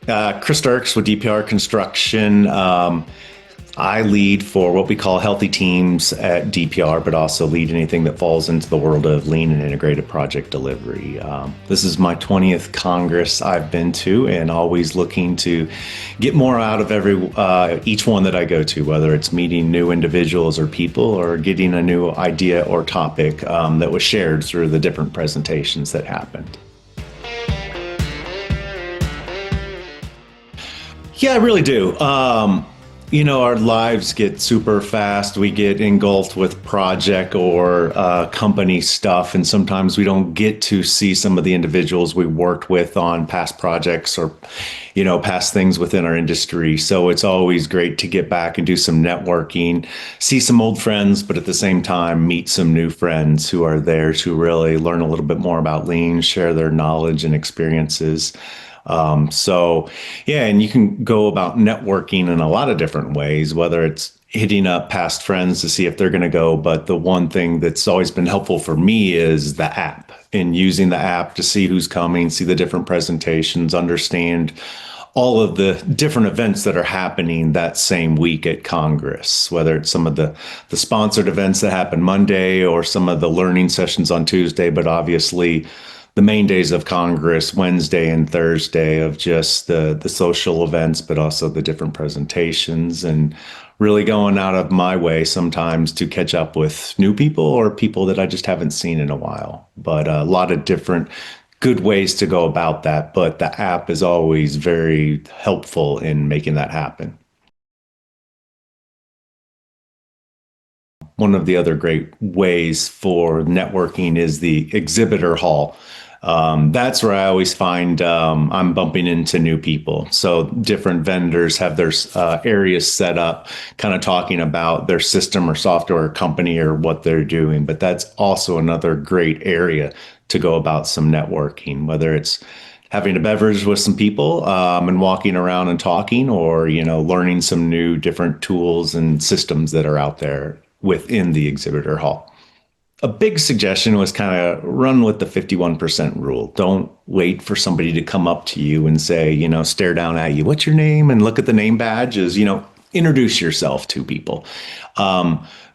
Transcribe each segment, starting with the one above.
Chris Dierks with DPR Construction. I lead for what we call healthy teams at DPR, but also lead anything that falls into the world of lean and integrated project delivery. This is my 20th Congress I've been to, and always looking to get more out of each one that I go to, whether it's meeting new individuals or people or getting a new idea or topic that was shared through the different presentations that happened. Yeah, I really do. Our lives get super fast. We get engulfed with project or company stuff, and sometimes we don't get to see some of the individuals we worked with on past projects or, past things within our industry. So it's always great to get back and do some networking, see some old friends, but at the same time, meet some new friends who are there to really learn a little bit more about lean, share their knowledge and experiences. And you can go about networking in a lot of different ways, whether it's hitting up past friends to see if they're going to go. But the one thing that's always been helpful for me is the app, and using the app to see who's coming, see the different presentations, understand all of the different events that are happening that same week at Congress, whether it's some of the sponsored events that happen Monday or some of the learning sessions on Tuesday, but obviously the main days of Congress, Wednesday and Thursday, of just the social events, but also the different presentations, and really going out of my way sometimes to catch up with new people or people that I just haven't seen in a while. But a lot of different good ways to go about that. But the app is always very helpful in making that happen. One of the other great ways for networking is the exhibitor hall. That's where I always find I'm bumping into new people. So different vendors have their areas set up, kind of talking about their system or software company or what they're doing. But that's also another great area to go about some networking, whether it's having a beverage with some people and walking around and talking, or learning some new different tools and systems that are out there within the exhibitor hall. A big suggestion was kind of run with the 51% rule. Don't wait for somebody to come up to you and say, stare down at you, what's your name? And look at the name badges, introduce yourself to people.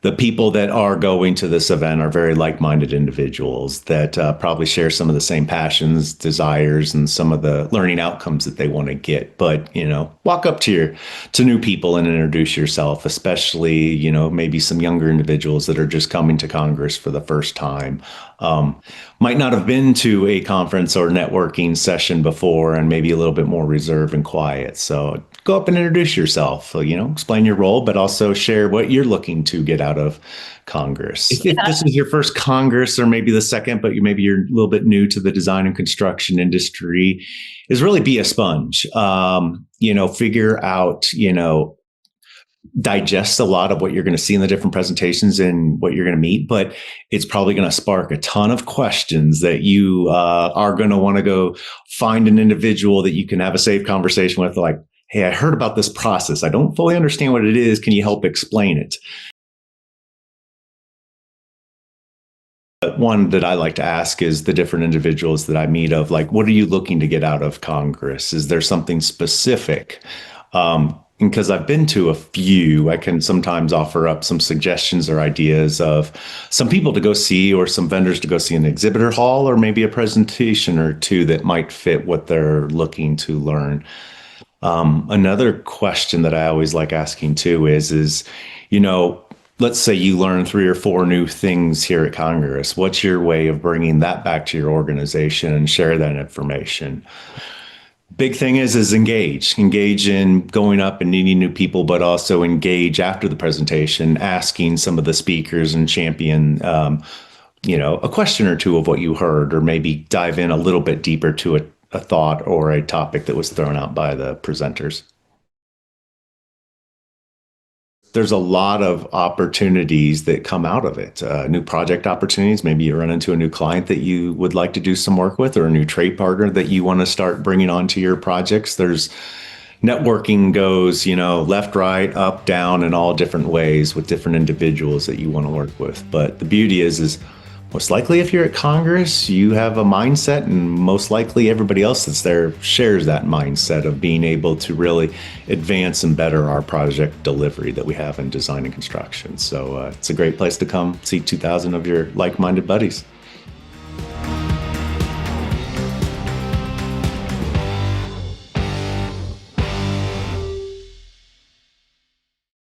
The people that are going to this event are very like-minded individuals that probably share some of the same passions, desires, and some of the learning outcomes that they want to get. But, walk up to new people and introduce yourself, especially, maybe some younger individuals that are just coming to Congress for the first time. Might not have been to a conference or networking session before, and maybe a little bit more reserved and quiet. So go up and introduce yourself, explain your role, but also share what you're looking to get out of Congress. If this is your first Congress, or maybe the second, but maybe you're a little bit new to the design and construction industry, is really be a sponge. Figure out, digest a lot of what you're going to see in the different presentations and what you're going to meet, but it's probably going to spark a ton of questions that you are going to want to go find an individual that you can have a safe conversation with, like, hey, I heard about this process. I don't fully understand what it is. Can you help explain it? But one that I like to ask is the different individuals that I meet of, like, what are you looking to get out of Congress? Is there something specific? Because I've been to a few, I can sometimes offer up some suggestions or ideas of some people to go see, or some vendors to go see in the exhibitor hall, or maybe a presentation or two that might fit what they're looking to learn. Another question that I always like asking too is, let's say you learn 3 or 4 new things here at Congress. What's your way of bringing that back to your organization and share that information? Big thing is engage in going up and meeting new people, but also engage after the presentation, asking some of the speakers and champion, a question or two of what you heard, or maybe dive in a little bit deeper to a thought or a topic that was thrown out by the presenters. There's a lot of opportunities that come out of it. New project opportunities. Maybe you run into a new client that you would like to do some work with, or a new trade partner that you want to start bringing onto your projects. There's networking goes, left, right, up, down, in all different ways with different individuals that you want to work with. But the beauty is Most likely, if you're at Congress, you have a mindset, and most likely everybody else that's there shares that mindset of being able to really advance and better our project delivery that we have in design and construction. So it's a great place to come see 2,000 of your like-minded buddies.